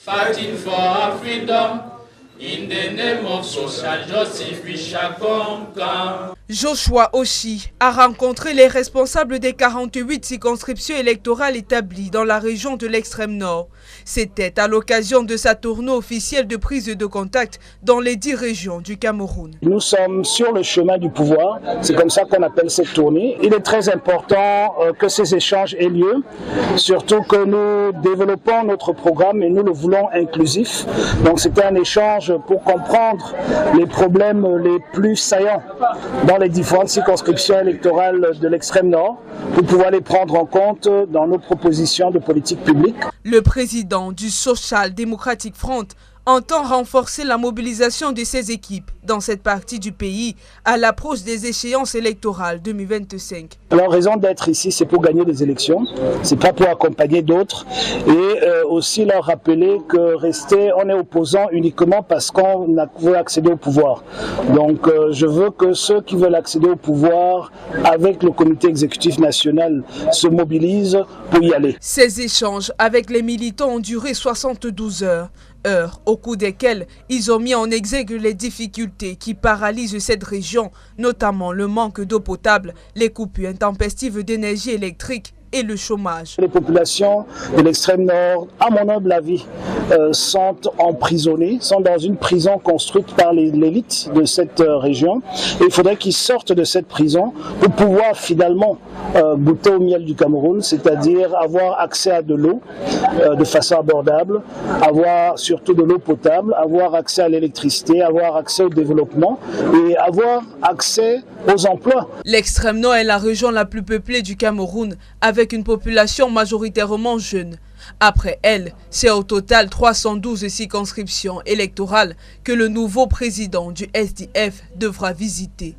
Fighting for our freedom, in the name of social justice, we shall conquer. Joshua Oshi a rencontré les responsables des 48 circonscriptions électorales établies dans la région de l'extrême nord. C'était à l'occasion de sa tournée officielle de prise de contact dans les 10 régions du Cameroun. Nous sommes sur le chemin du pouvoir, c'est comme ça qu'on appelle cette tournée. Il est très important que ces échanges aient lieu, surtout que nous développons notre programme et nous le voulons inclusif. Donc c'était un échange pour comprendre les problèmes les plus saillants dans les différentes circonscriptions électorales de l'extrême nord pour pouvoir les prendre en compte dans nos propositions de politique publique. Le président du Social Democratic Front entend renforcer la mobilisation de ses équipes dans cette partie du pays à l'approche des échéances électorales 2025. La raison d'être ici, c'est pour gagner des élections, c'est pas pour accompagner d'autres et aussi leur rappeler que rester, on est opposant uniquement parce qu'on veut accéder au pouvoir. Donc je veux que ceux qui veulent accéder au pouvoir avec le comité exécutif national se mobilisent pour y aller. Ces échanges avec les militants ont duré 72 heures au cours desquelles ils ont mis en exergue les difficultés qui paralysent cette région, notamment le manque d'eau potable, les coupures intempestives d'énergie électrique et le chômage. Les populations de l'extrême nord, à mon humble avis, sont emprisonnées, sont dans une prison construite par l'élite de cette région. Et il faudrait qu'ils sortent de cette prison pour pouvoir finalement goûter au miel du Cameroun, c'est-à-dire avoir accès à de l'eau de façon abordable, avoir surtout de l'eau potable, avoir accès à l'électricité, avoir accès au développement et avoir accès aux emplois. L'extrême nord est la région la plus peuplée du Cameroun, avec une population majoritairement jeune. Après elle, c'est au total 312 circonscriptions électorales que le nouveau président du SDF devra visiter.